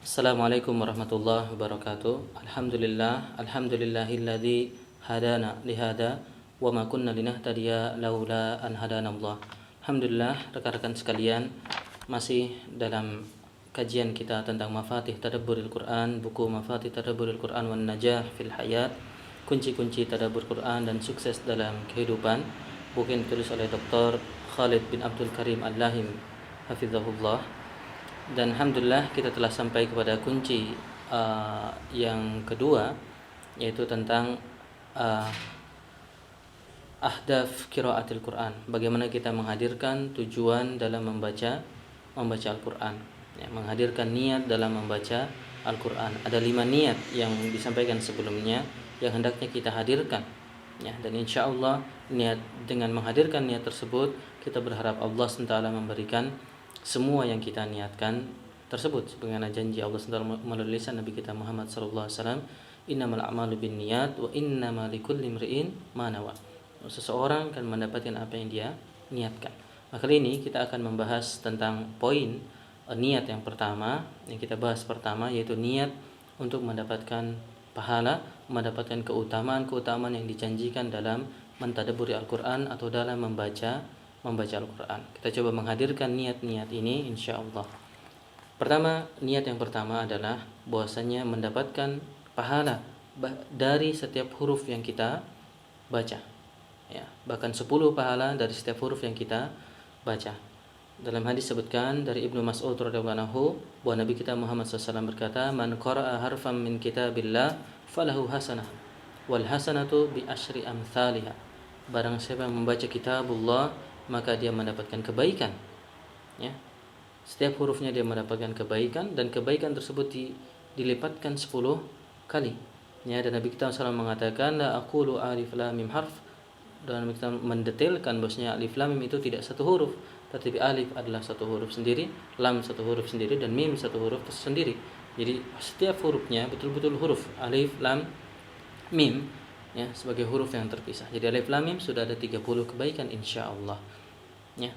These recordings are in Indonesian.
Assalamualaikum warahmatullahi wabarakatuh. Alhamdulillahilladzi hadana lihada wa ma kunna linahtadiya laula an hadanallah. Alhamdulillah, rekan-rekan sekalian, masih dalam kajian kita tentang Mafatih Tadabburil Quran, buku Mafatih Tadabburil Quran wan Najah fil Hayat, kunci-kunci tadabbur Quran dan sukses dalam kehidupan, buku yang ditulis oleh Dr. Khalid bin Abdul Karim Al-Lahim hafizahullah. Dan alhamdulillah kita telah sampai kepada kunci yang kedua, yaitu tentang ahdaf qiraatil Quran. Bagaimana kita menghadirkan tujuan dalam membaca Al-Quran, ya, menghadirkan niat dalam membaca Al-Quran. Ada 5 niat yang disampaikan sebelumnya yang hendaknya kita hadirkan, ya, dan insya Allah dengan menghadirkan niat tersebut kita berharap Allah SWT memberikan semua yang kita niatkan tersebut, sebagaimana janji Allah SWT melalui lisan Nabi kita Muhammad SAW, innamal a'malu binniyat wa innamal likulli imri'in ma nawa. Seseorang akan mendapatkan apa yang dia niatkan. Maka kali ini kita akan membahas tentang poin niat yang pertama yang kita bahas pertama, yaitu niat untuk mendapatkan pahala, mendapatkan keutamaan yang dijanjikan dalam mentadabburi Al-Quran atau dalam membaca Al-Quran. Kita coba menghadirkan niat-niat ini insyaallah. Pertama, niat yang pertama adalah bahwasanya mendapatkan pahala dari setiap huruf yang kita baca, ya, bahkan 10 pahala dari setiap huruf yang kita baca. Dalam hadis sebutkan dari Ibnu Mas'ud radhiyallahu anhu bahwa Nabi kita Muhammad SAW berkata, "Man qara'a harfan min kitabillah falahu hasanah wal hasanatu bi asyri amsalihha." Barang siapa yang membaca kitabullah maka dia mendapatkan kebaikan, ya. Setiap hurufnya dia mendapatkan kebaikan, dan kebaikan tersebut dilipatkan 10 kali, ya. Dan Nabi kita SAW mengatakan, la aqulu alif lam mim harf, dan Nabi kita mendetailkan bahwasanya alif lam mim itu tidak satu huruf, tetapi alif adalah satu huruf sendiri, lam satu huruf sendiri, dan mim satu huruf sendiri. Jadi setiap hurufnya betul-betul huruf alif lam mim, ya, sebagai huruf yang terpisah. Jadi alif lam mim sudah ada 30 kebaikan insyaallah, ya.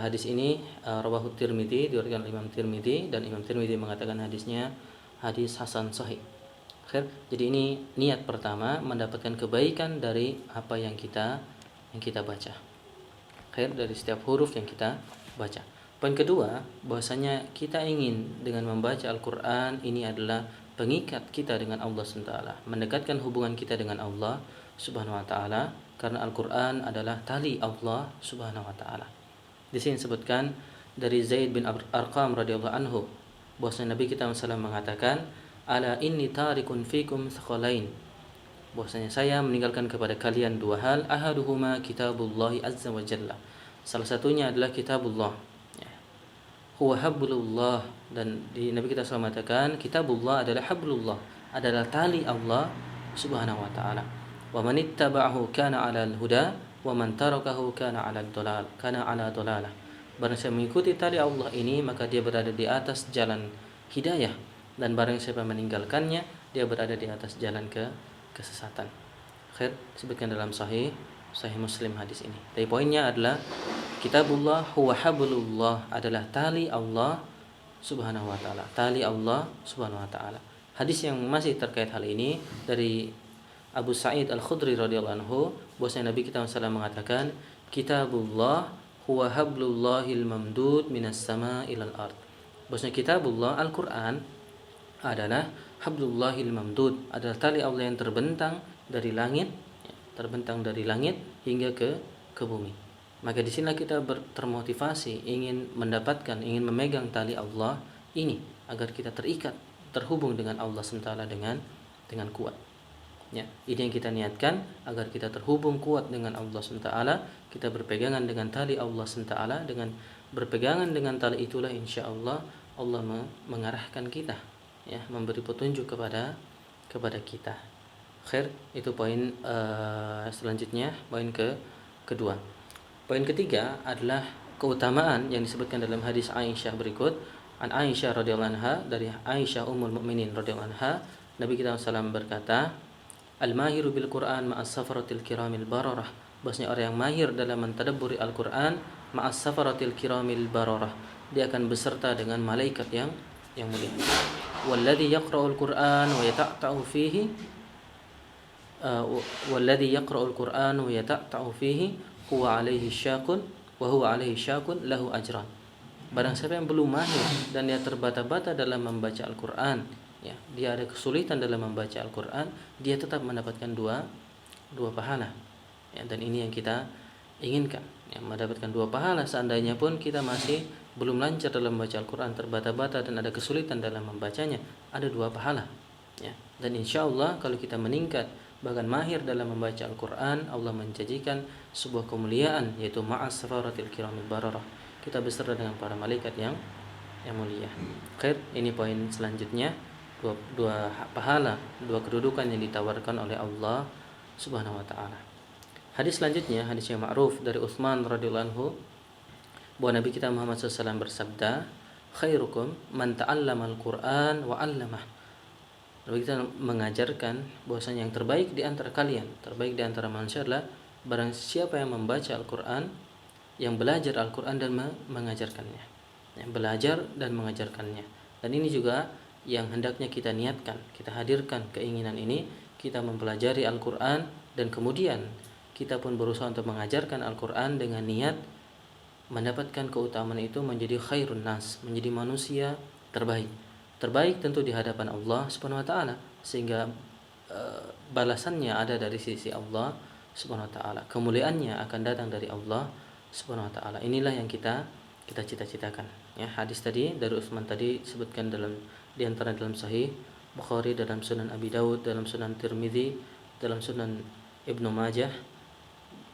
Hadis ini rawahu Tirmidzi, diriwayatkan oleh Imam Tirmidzi, dan Imam Tirmidzi mengatakan hadisnya hadis hasan sahih. Jadi ini niat pertama, mendapatkan kebaikan dari apa yang kita baca. Dari setiap huruf yang kita baca. Poin kedua, bahwasanya kita ingin dengan membaca Al-Qur'an ini adalah pengikat kita dengan Allah SWT, mendekatkan hubungan kita dengan Allah Subhanahu wa taala, karena Al-Qur'an adalah tali Allah Subhanahu wa taala. Di sini disebutkan dari Zaid bin Arqam radhiyallahu anhu bahwasanya Nabi kita SAW mengatakan, ala inni tarikun fikum thaqalain, bahwasanya saya meninggalkan kepada kalian 2 hal, ahaduhuma kitabullahi azza wa jalla, salah satunya adalah kitabullah, ya, huwa hablullah, dan di Nabi kita SAW mengatakan kitabullah adalah hablullah, adalah tali Allah Subhanahu wa taala. Wa man ittaba'ahu kana 'alal huda wa man tarakahu kana 'alal dalalah. Barang siapa mengikuti tali Allah ini maka dia berada di atas jalan hidayah, dan barang siapa meninggalkannya dia berada di atas jalan kesesatan. Disebutkan dalam sahih Muslim hadis ini. Tapi poinnya adalah kitabullah huwa hablullah, adalah tali Allah Subhanahu wa taala. Tali Allah Subhanahu wa taala. Hadis yang masih terkait hal ini dari Abu Sa'id Al-Khudri radhiyallahu anhu, bahwasanya Nabi kita SAW mengatakan, kitabullah huwa hablullahil mamdud minas sama ilal ard. Bahwasanya kitabullah Al-Qur'an adalah hablullahil mamdud, adalah tali Allah yang terbentang dari langit, hingga ke bumi. Maka di sinilah kita termotivasi ingin memegang tali Allah ini agar kita terikat, terhubung dengan Allah SWT dengan kuat. Ya, ini yang kita niatkan, agar kita terhubung kuat dengan Allah SWT. Kita berpegangan dengan tali Allah SWT. Dengan berpegangan dengan tali itulah insyaallah Allah mengarahkan kita, ya, memberi petunjuk kepada kita. Itu poin selanjutnya, poin kedua. Poin ketiga adalah keutamaan yang disebutkan dalam hadis Aisyah berikut. An Aisyah radhiyallahu anha, dari Aisyah ummul mukminin radhiyallahu anha, Nabi kita SAW berkata, al-mahiru bil Qur'an ma'as safaratil kiramil bararah, bahwasanya orang yang mahir dalam mentadabburi Al-Qur'an ma'as safaratil kiramil bararah, dia akan beserta dengan malaikat yang yang mulia. Walladzi yaqra'ul Qur'an wa yata'ta'u fihi walladzi yaqra'ul Qur'an wa yata'ta'u fihi huwa 'alaihi syaqun wa huwa 'alaihi syaqun lahu ajran. Barang siapa yang belum mahir dan dia terbata-bata dalam membaca Al-Qur'an, ya, dia ada kesulitan dalam membaca Al-Qur'an, dia tetap mendapatkan dua pahala. Ya, dan ini yang kita inginkan, ya, mendapatkan 2 pahala. Seandainya pun kita masih belum lancar dalam membaca Al-Qur'an, terbata-bata dan ada kesulitan dalam membacanya, ada 2 pahala. Ya. Dan insya Allah kalau kita meningkat bahkan mahir dalam membaca Al-Qur'an, Allah menjanjikan sebuah kemuliaan, yaitu ma'asraratil kiramil bararah. Kita beserta dengan para malaikat yang mulia. Khair, ini poin selanjutnya, dua pahala, 2 kedudukan yang ditawarkan oleh Allah Subhanahu wa taala. Hadis selanjutnya, hadis yang ma'ruf dari Utsman radhiyallahu anhu, bahwa Nabi kita Muhammad SAW bersabda, khairukum man ta'allama al-Qur'an wa 'allamah. Nabi kita mengajarkan bahwasanya yang terbaik di antara kalian, terbaik di antara manusia adalah barang siapa yang membaca Al-Qur'an, yang belajar Al-Qur'an dan mengajarkannya. Yang belajar dan mengajarkannya. Dan ini juga yang hendaknya kita niatkan, kita hadirkan keinginan ini, kita mempelajari Al-Qur'an dan kemudian kita pun berusaha untuk mengajarkan Al-Qur'an dengan niat mendapatkan keutamaan itu, menjadi khairun nas, menjadi manusia terbaik. Terbaik tentu di hadapan Allah Subhanahu wa taala, sehingga balasannya ada dari sisi Allah Subhanahu wa taala. Kemuliaannya akan datang dari Allah Subhanahu wa taala. Inilah yang kita cita-citakan. Ya, hadis tadi dari Utsman tadi disebutkan di antara dalam Sahih Bukhari, dalam Sunan Abi Dawud, dalam Sunan Tirmidzi, dalam Sunan Ibnu Majah,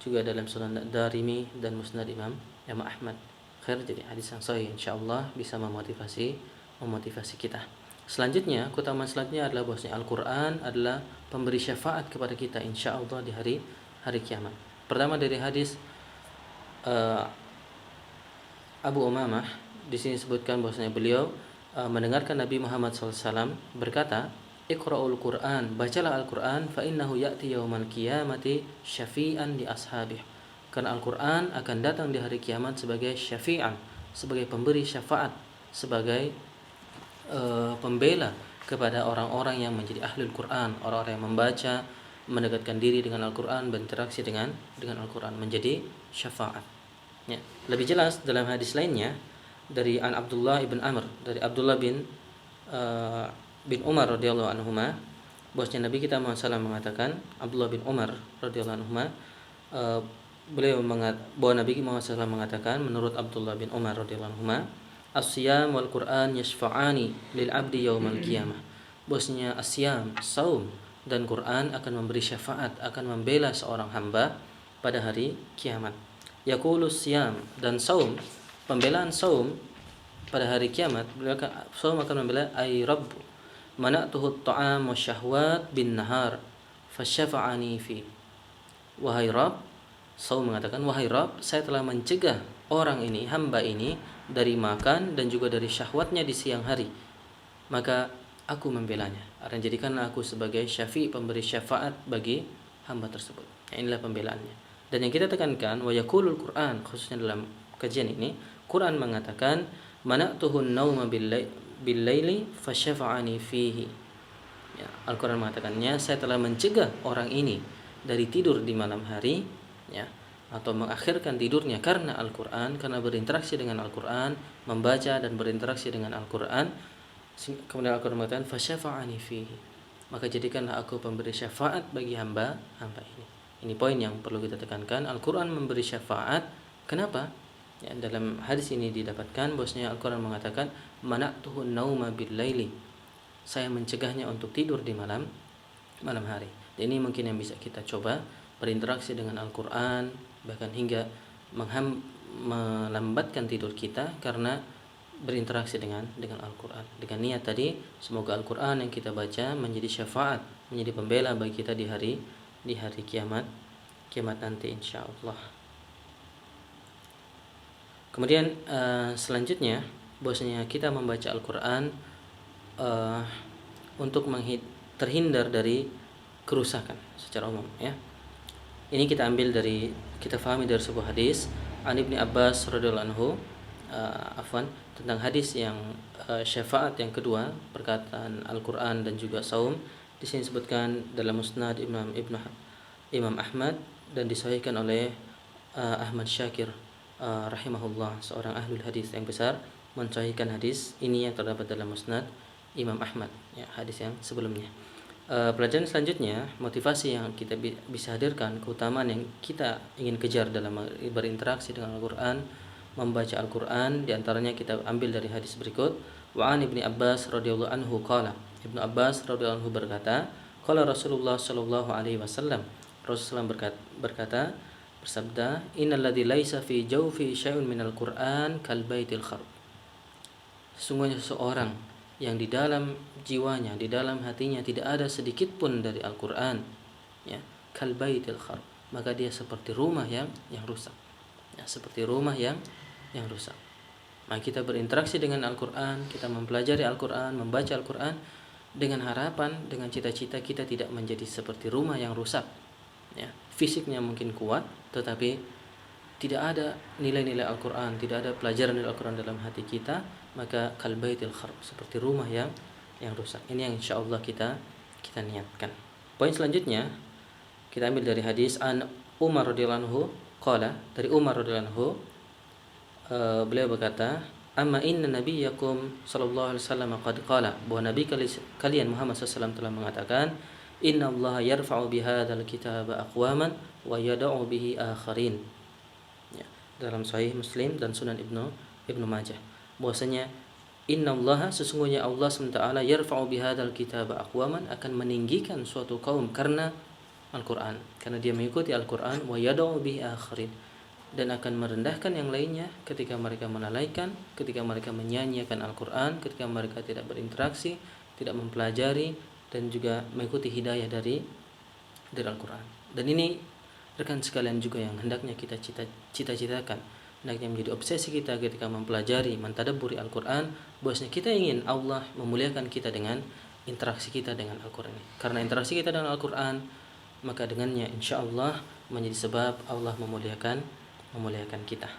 juga dalam Sunan Darimi dan Musnad Imam Ahmad. Khair, jadi hadis yang sahih, insyaallah bisa memotivasi kita. Selanjutnya, keutamaan selanjutnya adalah bahwasanya Al-Qur'an adalah pemberi syafaat kepada kita insyaallah di hari kiamat. Pertama dari hadis Abu Umamah, di sini disebutkan bahwasanya beliau mendengarkan Nabi Muhammad SAW berkata, Iqra'ul Qur'an, bacalah Al-Qur'an, fa innahu ya'ti yaumal qiyamati syafi'an li ashabih. Karena Al-Qur'an akan datang di hari kiamat sebagai syafi'an, sebagai pemberi syafaat, sebagai pembela kepada orang-orang yang menjadi ahlul Qur'an, orang-orang yang membaca, mendekatkan diri dengan Al-Qur'an, berinteraksi dengan Al-Qur'an, menjadi syafaat. Ya. Lebih jelas dalam hadis lainnya dari An Abdullah ibn Amr, dari Abdullah bin Umar radhiyallahu anhuma, bahwasanya Nabi kita Muhammad SAW mengatakan, Abdullah bin Umar radhiyallahu anhuma, bahwa Nabi Muhammad SAW mengatakan, menurut Abdullah bin Umar radhiyallahu anhuma, as-siyam wal Qur'an yashfa'ani lil 'abdi yaumal qiyamah. Bahwasanya as-siyam, saum, dan Quran akan memberi syafaat, akan membela seorang hamba pada hari kiamat. Yaqulus siyam, dan saum, pembelaan saum pada hari kiamat, saum akan membela ay rabb mana'tuhu at-ta'am wa syahwat bin nahar fasyafa'ani fi. Wahai Rabb, saum mengatakan, wahai Rabb, saya telah mencegah orang ini, hamba ini, dari makan dan juga dari syahwatnya di siang hari, maka aku membelanya. Dan jadikanlah aku sebagai syafi', pemberi syafaat bagi hamba tersebut. Inilah pembelaannya. Dan yang kita tekankan, wa yaqulul Qur'an, khususnya dalam kajian ini, Quran mengatakan, mana'tuhun nauma bil-laili fasyafa'ani fihi. Ya, Al-Quran mengatakannya, saya telah mencegah orang ini dari tidur di malam hari, ya, atau mengakhirkan tidurnya karena Al-Quran, karena berinteraksi dengan Al-Quran, membaca dan berinteraksi dengan Al-Quran. Kemudian Al-Quran mengatakan, fasyafa'ani fihi, maka jadikanlah aku pemberi syafaat bagi hamba ini. Ini poin yang perlu kita tekankan. Al-Quran memberi syafaat. Kenapa? Ya, dalam hadis ini didapatkan bahwasanya Al-Quran mengatakan, mana'tuhun nauma bil-laili, saya mencegahnya untuk tidur di malam hari. Dan ini mungkin yang bisa kita coba, berinteraksi dengan Al-Quran, bahkan hingga melambatkan tidur kita karena berinteraksi dengan Al-Quran. Dengan niat tadi, semoga Al-Quran yang kita baca menjadi syafaat, menjadi pembela bagi kita di hari kiamat nanti insyaallah. Kemudian selanjutnya, bahwasanya kita membaca Al-Quran untuk terhindar dari kerusakan secara umum, ya. Ini kita fahami dari sebuah hadis An Ibni Abbas radhiyallahu anhu, tentang hadis yang syafaat yang kedua, perkataan Al-Qur'an dan juga saum, di sini disebutkan dalam Musnad Imam Ahmad dan disahihkan oleh Ahmad Syakir rahimahullah, seorang ahlul hadis yang besar, mensahihkan hadis ini yang terdapat dalam Musnad Imam Ahmad, ya, hadis yang sebelumnya. Pelajaran selanjutnya, motivasi yang kita bisa hadirkan, keutamaan yang kita ingin kejar dalam berinteraksi dengan Al-Qur'an, membaca Al-Qur'an, di antaranya kita ambil dari hadis berikut. Wa an Ibnu Abbas radhiyallahu anhu qala, Ibnu Abbas radhiyallahu anhu berkata, qala Rasulullah sallallahu alaihi wasallam, Rasulullah berkata, bersabda, innalladzi laisa fi jawfi syai'un minal Qur'an kal baitil kharb. Sesungguhnya seseorang yang di dalam jiwanya, di dalam hatinya tidak ada sedikit pun dari Al-Qur'an, ya, kal baitil kharb, maka dia seperti rumah yang rusak. Ya, seperti rumah yang rusak. Maka kita berinteraksi dengan Al-Qur'an, kita mempelajari Al-Qur'an, membaca Al-Qur'an dengan harapan, dengan cita-cita kita tidak menjadi seperti rumah yang rusak. Ya, fisiknya mungkin kuat, tetapi tidak ada nilai-nilai Al-Qur'an, tidak ada pelajaran dari Al-Qur'an dalam hati kita, maka kal baitil kharb, seperti rumah yang rusak. Ini yang insyaallah kita niatkan. Poin selanjutnya kita ambil dari hadis an Umar radhiyallahu anhu qala, dari Umar radhiyallahu anhu, beliau berkata, amma inna nabiyyakum sallallahu alaihi wasallam qad qala, bahwa nabi kalian Muhammad sallallahu telah mengatakan, inna Allah yarfa'u bihadzal kitaba aqwaman wa yada'u bihi akharin. Ya, dalam Sahih Muslim dan Sunan Ibnu Majah, bahwasanya inna Allah, sesungguhnya Allah SWT yarfa'u bihadzal kitaba aqwaman, akan meninggikan suatu kaum karena Al-Qur'an, karena dia mengikuti Al-Qur'an, wa yada'u bihi akharin, dan akan merendahkan yang lainnya ketika mereka melalaikan, ketika mereka menyanyiakan Al-Qur'an, ketika mereka tidak berinteraksi, tidak mempelajari dan juga mengikuti hidayah dari Al-Qur'an. Dan ini rekan sekalian juga yang hendaknya kita cita-citakan, hendaknya menjadi obsesi kita ketika mempelajari, mentadabburi Al-Qur'an, bahwasanya kita ingin Allah memuliakan kita dengan interaksi kita dengan Al-Qur'an. Karena interaksi kita dengan Al-Qur'an, maka dengannya insyaallah menjadi sebab Allah memuliakan kita.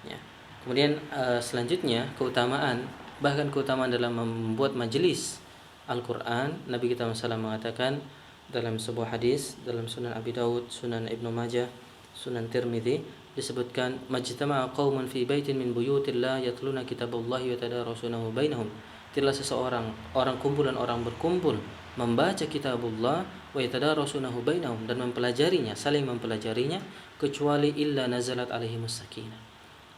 Ya. Kemudian selanjutnya keutamaan, bahkan keutamaan dalam membuat majelis Al-Qur'an, Nabi kita SAW mengatakan dalam sebuah hadis dalam Sunan Abi Daud, Sunan Ibnu Majah, Sunan Tirmidzi, disebutkan, majtama'a qaumun fi baitin min buyutillah yatluna kitaballahi wa tadarasunahu bainahum. Tidaklah kumpulan orang berkumpul membaca kitabullah wa yatadarasunahu bainahum, dan mempelajarinya, saling mempelajarinya, kecuali illa nazalat alaihimus sakinah,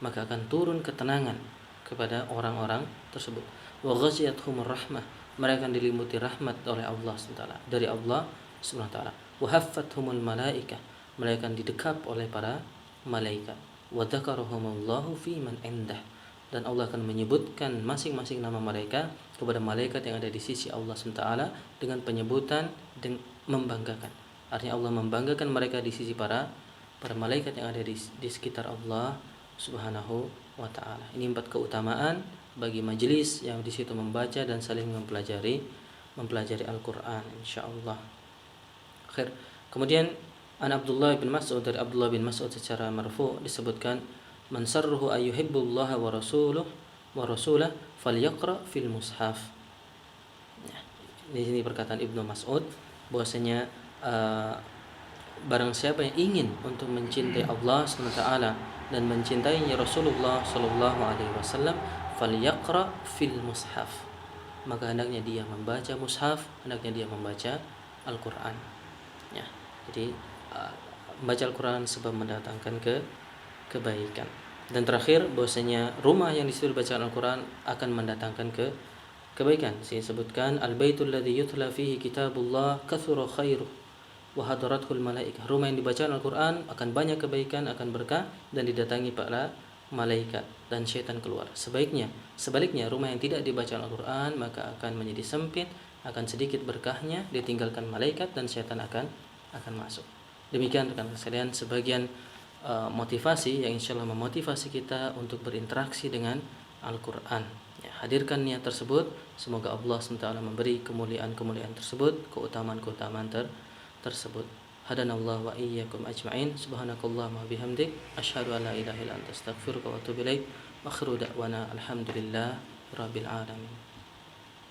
maka akan turun ketenangan kepada orang-orang tersebut. Wa ghashiyatuhumur rahmah, mereka akan diliputi rahmat oleh Allah SWT, dari Allah SWT. Wa haffathumul malaikah, mereka akan didekap oleh para malaikat. Wa dzakarahumullahu fi man indah, dan Allah akan menyebutkan masing-masing nama mereka kepada malaikat yang ada di sisi Allah SWT dengan penyebutan dan membanggakan. Artinya Allah membanggakan mereka di sisi para malaikat yang ada di sekitar Allah Subhanahu wa taala. Ini 4 keutamaan bagi majelis yang di situ membaca dan saling mempelajari Al-Qur'an insyaallah. Akhir. Kemudian an Abdullah bin Mas'ud, dari Abdullah bin Mas'ud secara marfu disebutkan, man sarruhu ayyuhibbullaha wa rasulahu falyaqra fil mushaf. Ya, di sini perkataan Ibnu Mas'ud bahwasanya barang siapa yang ingin untuk mencintai Allah SWT dan mencintainya Rasulullah sallallahu alaihi wasallam, falyaqra fil mushaf, maka hendaknya dia membaca mushaf, hendaknya dia membaca Al-Qur'an. Ya, jadi membaca Al-Qur'an sebab mendatangkan kebaikan. Dan terakhir, bahwasanya rumah yang disitu bacaan Al-Qur'an akan mendatangkan kebaikan. Saya sebutkan, al-baitul ladzi yutla fihi kitabullah katsura khairuh wa hadaratul malaikah. Rumah yang dibacakan Al-Qur'an akan banyak kebaikan, akan berkah, dan didatangi para malaikat dan syaitan keluar. Sebaliknya, rumah yang tidak dibaca Al-Qur'an maka akan menjadi sempit, akan sedikit berkahnya, ditinggalkan malaikat dan syaitan akan masuk. Demikian rekan sekalian sebagian motivasi yang insyaallah memotivasi kita untuk berinteraksi dengan Al-Qur'an. Ya, hadirkan niat tersebut, semoga Allah SWT memberi kemuliaan-kemuliaan tersebut, keutamaan-keutamaan tersebut. Hadanallahu wa iyyakum ajma'in. Subhanakallahumma wa bihamdik, asyhadu an la ilaha illa anta, astaghfiruka wa atubu ilaik. Wa akhiru da'wana alhamdulillah rabbil alamin.